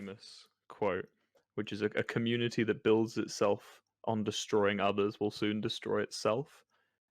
famous quote, which is a community that builds itself on destroying others will soon destroy itself.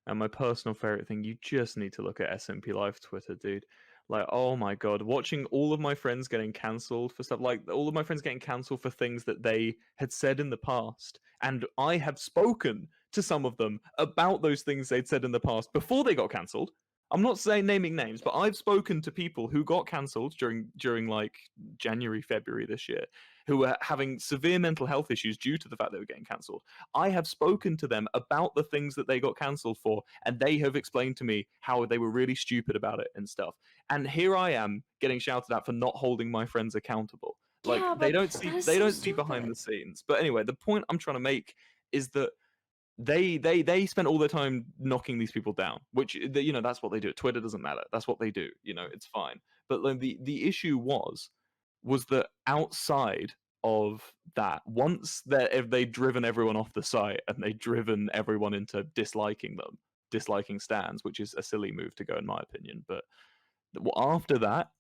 And my personal favorite thing, you just need to look at SMP Live Twitter, dude. Like, oh my god, watching all of my friends getting cancelled for stuff, like all of my friends getting cancelled for things that they had said in the past, and I have spoken to some of them about those things they'd said in the past before they got cancelled. I'm not saying naming names, but I've spoken to people who got cancelled during like January, February this year, who were having severe mental health issues due to the fact they were getting cancelled. I have spoken to them about the things that they got cancelled for, and they have explained to me how they were really stupid about it and stuff. And here I am getting shouted at for not holding my friends accountable. Like Yeah, they but don't see that is they so don't see behind the stupid. scenes. But anyway, the point I'm trying to make is that they spend all their time knocking these people down, which that's what they do. Twitter doesn't matter. That's what they do. It's fine. But like, the issue was that outside of that, once if they'd driven everyone off the site and they'd driven everyone into disliking them, disliking stands, which is a silly move to go in my opinion. But after that,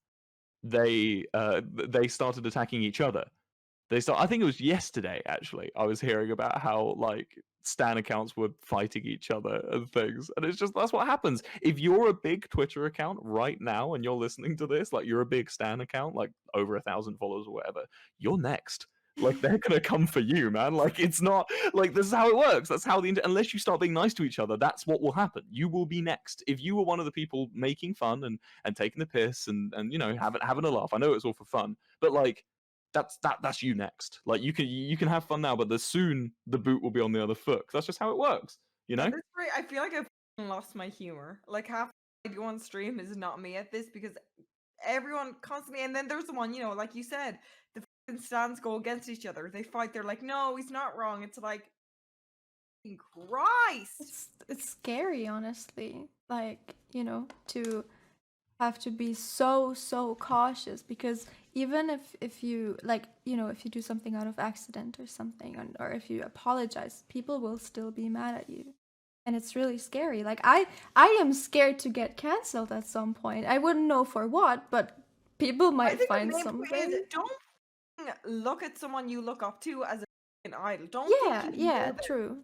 they started attacking each other. I think it was yesterday actually. I was hearing about how like stan accounts were fighting each other and things, and it's just that's what happens if you're a big Twitter account right now and you're listening to this. Like you're a big stan account, like over 1,000 followers or whatever. You're next. Like they're gonna come for you, man. Like it's not like this is how it works. That's how unless you start being nice to each other, that's what will happen. You will be next. If you were one of the people making fun and taking the piss and having a laugh. I know it's all for fun, but like that's you next. Like you can have fun now, but soon the boot will be on the other foot. That's just how it works, you know. At this rate, I feel like I've lost my humor. Like half I do on stream is not me at this because everyone constantly, and then there's the one, like you said, the stands go against each other. They fight. They're like, no, he's not wrong. It's like, Christ. It's scary, honestly. Like, to have to be so cautious, because even if you like, if you do something out of accident or something, or if you apologize, people will still be mad at you. And it's really scary. Like I am scared to get canceled at some point. I wouldn't know for what, but people might find something. Don't look at someone you look up to as an idol. Don't True.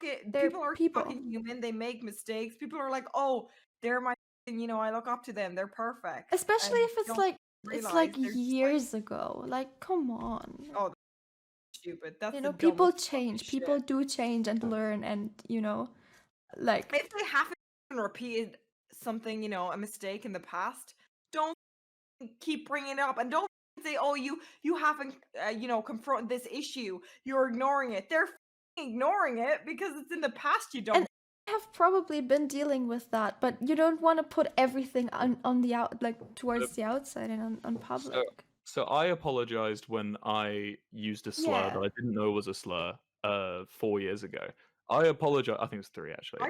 People are fucking human. They make mistakes. People are like, oh, they're my, I look up to them. They're perfect. Especially if it's like years ago. Like, come on. Oh, stupid. That's people change. People do change and learn, and like if they haven't repeated something, a mistake in the past, don't keep bringing it up, and don't say, oh, you haven't confronted this issue, you're ignoring it. They're ignoring it because it's in the past. You don't. And I have probably been dealing with that, but you don't want to put everything on the towards the outside and on public. So I apologized when I used a slur that I didn't know was a slur 4 years ago. I apologize. I think it was 3 actually.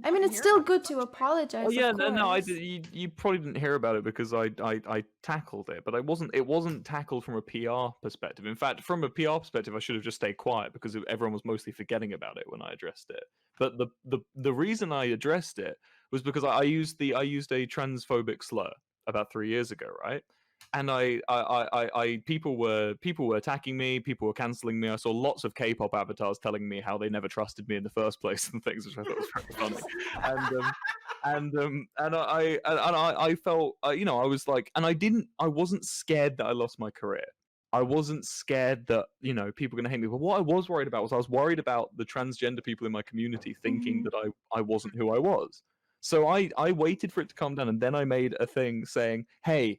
I mean, it's still good to apologize. Oh yeah, no. You probably didn't hear about it because I tackled it, but it wasn't tackled from a PR perspective. In fact, from a PR perspective, I should have just stayed quiet because everyone was mostly forgetting about it when I addressed it. But the reason I addressed it was because I used a transphobic slur about 3 years ago, right? And people were attacking me, people were canceling me. I saw lots of K-pop avatars telling me how they never trusted me in the first place and things, which I thought was very funny. And I felt, I was like, and I wasn't scared that I lost my career. I wasn't scared that people were going to hate me. But what I was worried about was the transgender people in my community thinking that I wasn't who I was. So I waited for it to calm down, and then I made a thing saying, hey,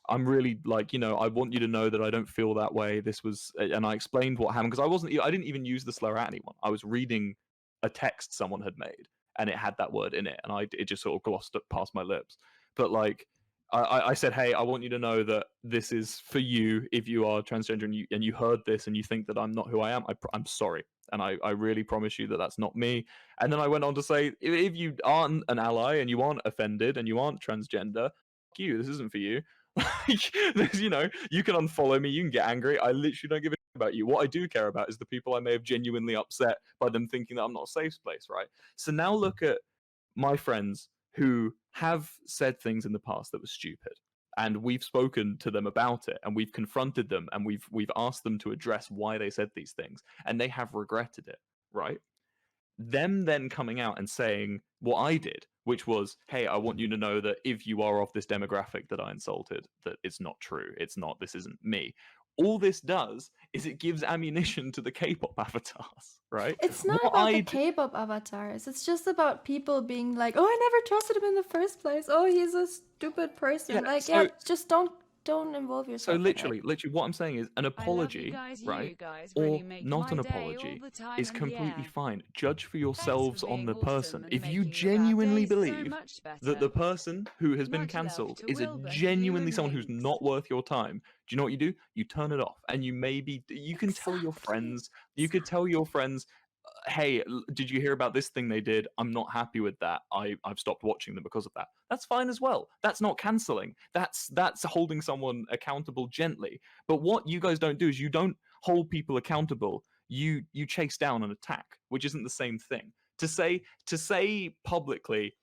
I'm really I want you to know that I don't feel that way. This was, and I explained what happened because I didn't even use the slur at anyone. I was reading a text someone had made and it had that word in it, and it just sort of glossed past my lips. But I said, hey, I want you to know that this is for you if you are transgender and you heard this and you think that I'm not who I am. I'm sorry. And I really promise you that that's not me. And then I went on to say, if you aren't an ally and you aren't offended and you aren't transgender, fuck you, this isn't for you. You can unfollow me, you can get angry. I literally don't give a shit about you. What I do care about is the people I may have genuinely upset by them thinking that I'm not a safe place, right? So now look at my friends who have said things in the past that were stupid. and we've spoken to them about it, and we've confronted them, and we've asked them to address why they said these things, and they have regretted it, right? Them then coming out and saying what I did, which was, hey, I want you to know that if you are of this demographic that I insulted, that it's not true. It's not, this isn't me. All this does is it gives ammunition to the K-pop avatars, right? It's not What about the I d- K-pop avatars. It's just about people being like, "Oh, I never trusted him in the first place. Oh, he's a stupid person." Yeah, Like, so- yeah, just don't involve So yourself. in it. literally, what I'm saying is an I love you apology, guys. right, You guys or really make not my an day all apology, the time, is and completely yeah. fine. Judge for yourselves on being the person. awesome and If you making your bad genuinely days so believe much that the better. person who has been Much love cancelled to is a Wilbur, genuinely you someone and who's Hanks. not worth your time, do you know what you do? You turn it off, and you can tell your Exactly. friends. You could tell your friends, hey, did you hear about this thing they did? I'm not happy with that. I've stopped watching them because of that. That's fine as well. That's not canceling. That's holding someone accountable gently. But what you guys don't do is you don't hold people accountable. You chase down an attack, which isn't the same thing. To say publicly,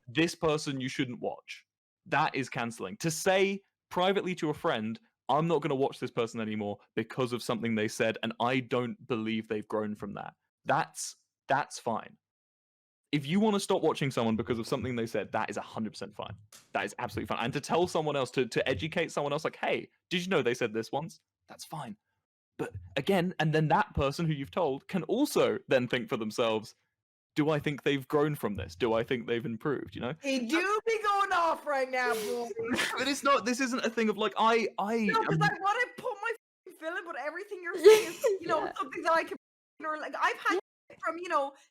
this person you shouldn't watch, that is canceling. To say privately to a friend, I'm not going to watch this person anymore because of something they said, and I don't believe they've grown from that. That's fine. If you want to stop watching someone because of something they said, that is 100% fine. That is absolutely fine. And to tell someone else, to educate someone else, like, hey, did you know they said this once? That's fine. But again, and then that person who you've told can also then think for themselves, do I think they've grown from this? Do I think they've improved? You know? He do be going off right now, boy. But it's not. This isn't a thing of like No, because am- I want to put my feeling, but everything you're saying is, Yeah. something that I can, or like I've had from,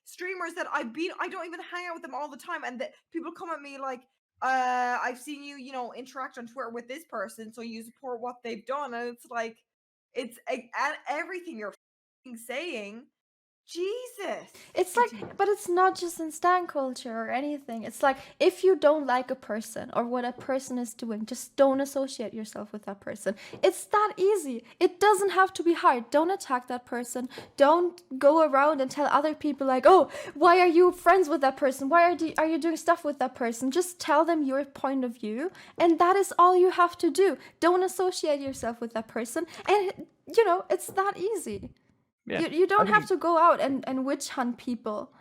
streamers that I don't even hang out with them all the time, and that people come at me like, I've seen you, interact on Twitter with this person, so you support what they've done, and it's like, it's everything you're saying. Jesus. It's like, but it's not just in stan culture or anything. It's like, if you don't like a person or what a person is doing, just don't associate yourself with that person. It's that easy. It doesn't have to be hard. Don't attack that person. Don't go around and tell other people like, oh, why are you friends with that person? Why are you doing stuff with that person? Just tell them your point of view, and that is all you have to do. Don't associate yourself with that person, and it's that easy. yeah. You don't I have think to go out and witch hunt people.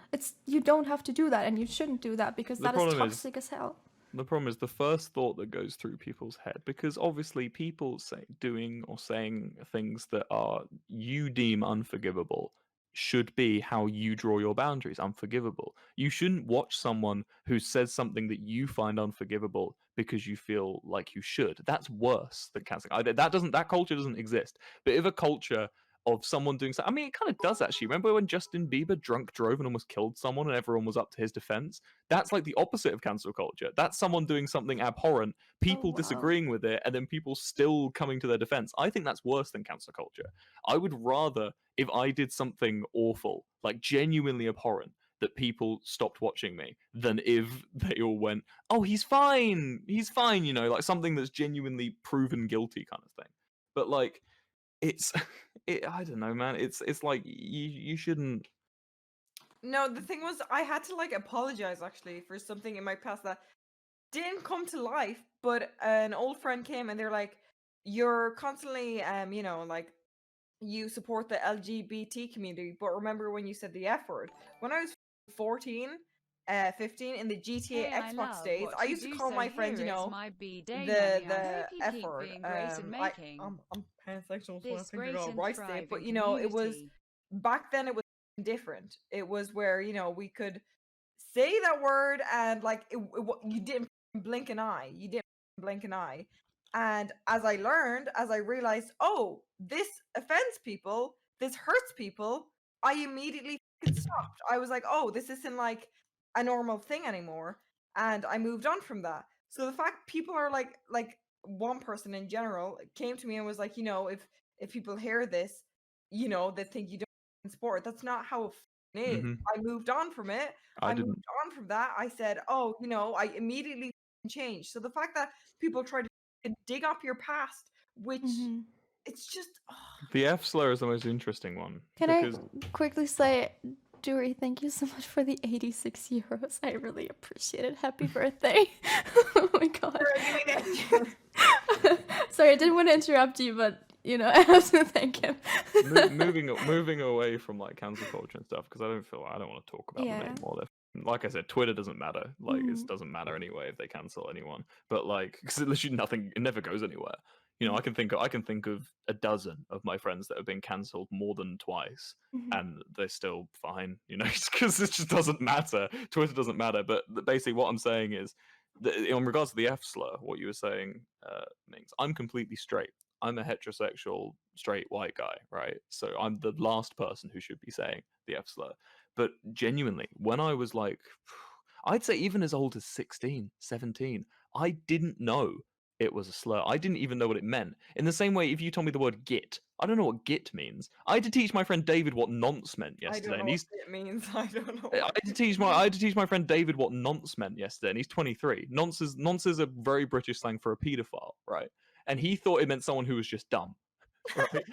You don't have to do that, and you shouldn't do that, because The that is problem is- toxic as hell. The problem is the first thought that goes through people's head, because obviously people doing or saying things that are you deem unforgivable should be how you draw your boundaries, unforgivable. You shouldn't watch someone who says something that you find unforgivable because you feel like you should. That's worse than canceling. That culture doesn't exist. But if a culture of someone doing something, I mean, it kind of does actually. Remember when Justin Bieber drunk drove and almost killed someone, and everyone was up to his defense? That's like the opposite of cancel culture. That's someone doing something abhorrent, people wow. disagreeing with it, and then people still coming to their defense. I think that's worse than cancel culture. I would rather, if I did something awful, like genuinely abhorrent, that people stopped watching me, than if they all went, oh, he's fine, like something that's genuinely proven guilty kind of thing. But like, I don't know, man. It's like you shouldn't. No, the thing was, I had to like apologize actually for something in my past that didn't come to life, but an old friend came and they're like, "You're constantly, like you support the LGBT community, but remember when you said the F word? When I was 14, 15 in the GTA Hey, I Xbox love days, what I you used to do, call so my friends, here is my B-Day the money. I hope you F keep word. being great and making I'm pansexual, so I this think great all and right there. But thriving it was community. back then. It was different. It was where we could say that word and like you didn't blink an eye. You didn't blink an eye. And as I realized, oh, this offends people. This hurts people. I immediately fucking stopped. I was like, oh, this isn't like a normal thing anymore, and I moved on from that. So the fact people are like one person in general came to me and was like, if people hear this, they think you don't support it. That's not how it is. Mhm. I moved on from it. I I moved didn't. on from that. I said, oh, I immediately changed. So the fact that people try to dig up your past, which Mhm. it's just The F slur is the most interesting one Can because I quickly say, Dory, thank you so much for the 86 euros. I really appreciate it. Happy birthday. Oh my god. Sorry, I didn't want to interrupt you, but you know, I have to thank him. moving away from like cancel culture and stuff, because I don't want to talk about them Yeah. anymore. Like I said, Twitter doesn't matter. Like it Mhm. doesn't matter anyway if they cancel anyone. But like, because literally nothing, it never goes anywhere. You know, I can think of a dozen of my friends that have been cancelled more than twice, Mhm. and they're still fine. You know, because it just doesn't matter. Twitter doesn't matter. But basically, what I'm saying is, in regards to the F slur, what you were saying, Mings, I'm completely straight. I'm a heterosexual, straight white guy, right? So I'm the last person who should be saying the F slur. But genuinely, when I was like, I'd say even as old as 16, 17, I didn't know it was a slur. I didn't even know what it meant. In the same way, if you told me the word git, I don't know what git means. I had to teach my friend David what nonce meant I yesterday. don't know what it means. I don't know. I had to teach my friend David what nonce meant yesterday, and he's 23. Nonce is a very British slang for a paedophile, right? And he thought it meant someone who was just dumb, right?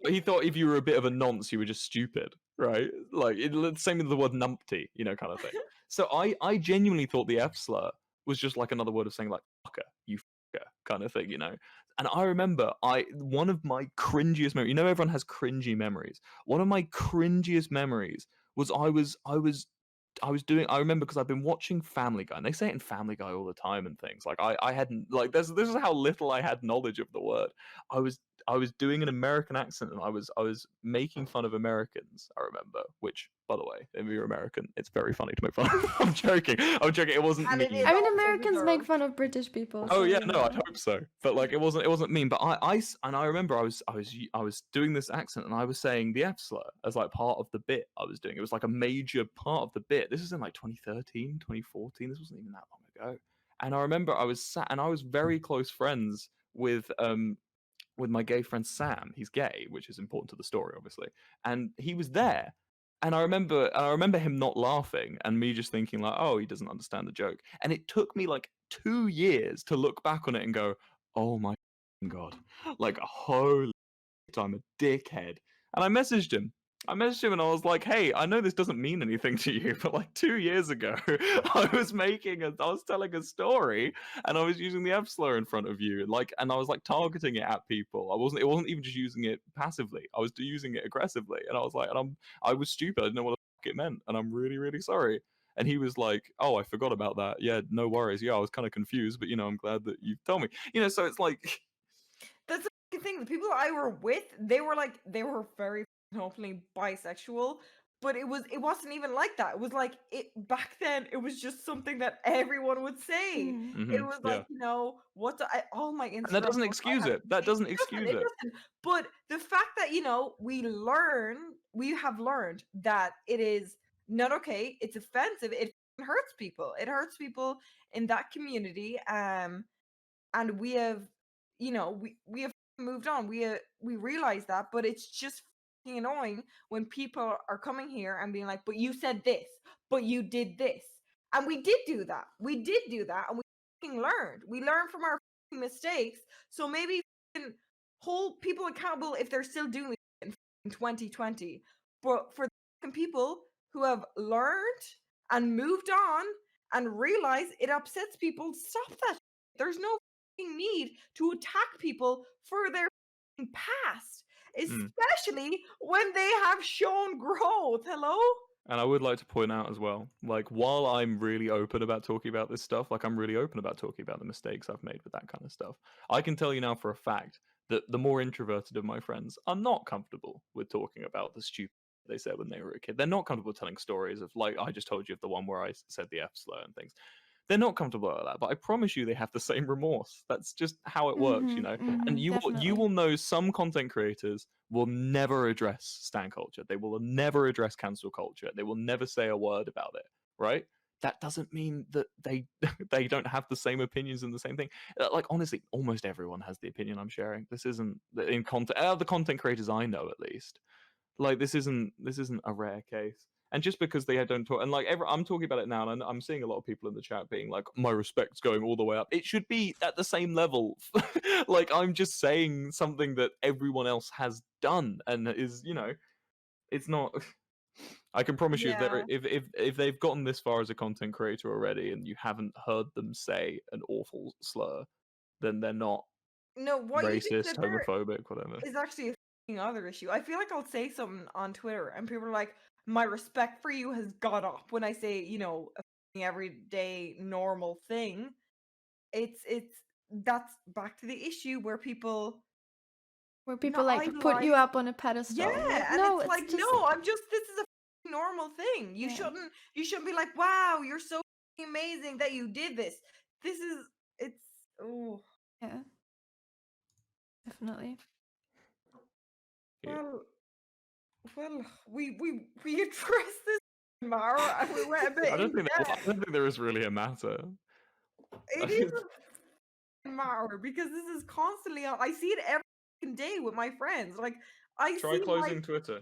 He thought if you were a bit of a nonce, you were just stupid, right? Like same with the word numpty, you know, kind of thing. So I genuinely thought the F slur was just like another word of saying like fucker, you fucker, kind of thing, you know. And I remember one of my cringiest memories. You know, everyone has cringy memories. One of my cringiest memories was I was doing. I remember because I've been watching Family Guy, and they say it in Family Guy all the time and things. Like I hadn't like this is how little I had knowledge of the word. I was I was doing an American accent and I was making fun of Americans. I remember, which, by the way, if you're American, it's very funny to make fun. I'm joking. I'm joking. It wasn't And mean. it is I mean, also Americans make deserved. fun of British people. Oh so, yeah, you no, I'd know. hope so. But like, it wasn't mean. But I remember I was doing this accent and I was saying the F slur as like part of the bit I was doing. It was like a major part of the bit. This was in like 2013, 2014. This wasn't even that long ago. And I remember I was sat and I was very close friends with my gay friend Sam. He's gay, which is important to the story, obviously. And he was there. And I remember him not laughing and me just thinking like, oh, he doesn't understand the joke. And it took me like 2 years to look back on it and go, oh my god, like holy, I'm a dickhead. And I messaged him. And I was like, hey, I know this doesn't mean anything to you, but like 2 years ago, I was telling a story and I was using the F slur in front of you. Like, and I was like targeting it at people. It wasn't even just using it passively. I was using it aggressively. And I was like, I was stupid. I didn't know what the fuck it meant. And I'm really, really sorry. And he was like, oh, I forgot about that. Yeah, no worries. Yeah, I was kind of confused, but I'm glad that you told me. So it's like, That's the fucking thing. The people I were with, they were very openly bisexual, but it wasn't even like that. It was like back then. It was just something that everyone would say. Mhm. It was yeah. like all my Instagram. And that doesn't posts, I excuse have it. That doesn't excuse it. doesn't. But the fact that we have learned that it is not okay. It's offensive. It hurts people. It hurts people in that community. And we have, we have moved on. We realize that, but it's just fucking annoying when people are coming here and being like, "But you said this, but you did this," and we did do that. We did do that, and we fucking learned. We learned from our fucking mistakes. So maybe fucking hold people accountable if they're still doing it in 2020. But for the fucking people who have learned and moved on and realize it upsets people, stop that. There's no need to attack people for their past, especially when they have shown growth. Hello? And I would like to point out as well, like, while I'm really open about talking about this stuff, like, I'm really open about talking about the mistakes I've made with that kind of stuff. I can tell you now for a fact that the more introverted of my friends are not comfortable with talking about the stupid they said when they were a kid. They're not comfortable telling stories of, like, I just told you of the one where I said the F slur and things. They're not comfortable with that, but I promise you they have the same remorse. That's just how it works, Mhm, And mhm, you definitely. will know some content creators will never address stan culture. They will never address cancel culture. They will never say a word about it, right? That doesn't mean that they they don't have the same opinions and the same thing. Like, honestly, almost everyone has the opinion I'm sharing. This isn't in content. The content creators I know, at least. Like, this isn't a rare case. And just because they don't talk, and like I'm talking about it now, and I'm seeing a lot of people in the chat being like, "My respect's going all the way up." It should be at the same level. Like, I'm just saying something that everyone else has done, and is it's not. I can promise you, Yeah. if they've gotten this far as a content creator already, and you haven't heard them say an awful slur, then they're not No, what you just racist, said there homophobic, whatever. is actually a fucking other issue. I feel like I'll say something on Twitter and people are like, my respect for you has got up when I say, you know, a fucking everyday normal thing. It's that's back to the issue where people people not like put you idolize. up on a pedestal. Yeah, Like, and no, it's like, just no, I'm just this is a fucking normal thing. You Yeah. shouldn't be like, wow, you're so fucking amazing that you did this. This is it's oh yeah, definitely. Yeah. well, we addressed this Mara and we went a bit I don't in think depth. I don't think there is really a matter. It is a matter because this is constantly on. I see it every fucking day with my friends. Like I Try see closing Twitter.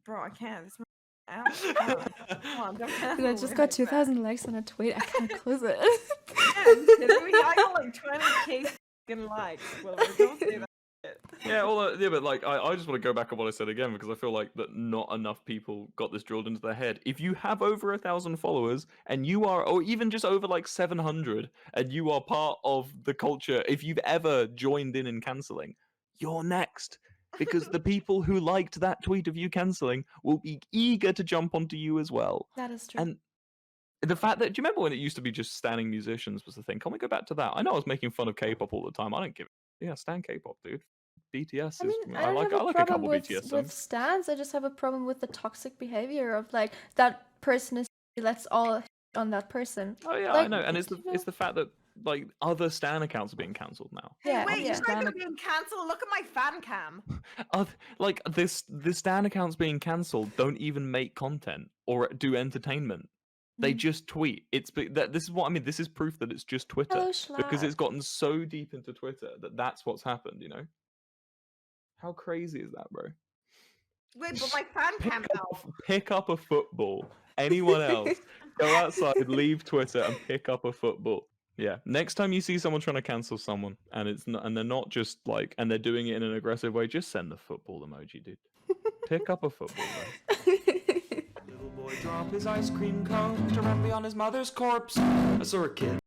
bro, I can't. It's my out. Come on, don't Dude, I cancel just me got like that. 2,000 likes on a tweet. I can't close it. Yeah, you kidding me? I got like 20k fucking likes. Well, don't say that. Shit. Yeah, well, yeah, but like, I just want to go back on what I said again because I feel like that not enough people got this drilled into their head. If you have over 1,000 followers and you are, or even just over like 700, and you are part of the culture, if you've ever joined in canceling, you're next. Because the people who liked that tweet of you canceling will be eager to jump onto you as well. That is true. And the fact that, do you remember when it used to be just standing musicians was the thing? Can we go back to that? I know I was making fun of K-pop all the time. I don't give it. Yeah, stan K-pop, dude. BTS I is. mean, I I don't like have a a problem couple with BTS with songs. stans. I just have a problem with the toxic behavior of like that person is let's all on that person. Oh yeah, I Like, know, and it's you know- the fact that like other stan accounts are being cancelled now. Hey, Yeah, wait, yeah. you guys are being cancelled. Look at my fan cam. Like the stan accounts being cancelled don't even make content or do entertainment. They Mm. just tweet. This is what I mean. This is proof that it's just Twitter Hello, because it's Schlag. gotten so deep into Twitter that that's what's happened. You know, how crazy is that, bro? Wait, but my fan cam now. Pick up a football. Anyone else, go outside, leave Twitter, and pick up a football. Yeah. Next time you see someone trying to cancel someone, and they're not just like, and they're doing it in an aggressive way, just send the football emoji, dude. Pick up a football, bro. Little boy drop his ice cream cone to run beyond his mother's corpse. I saw a kid.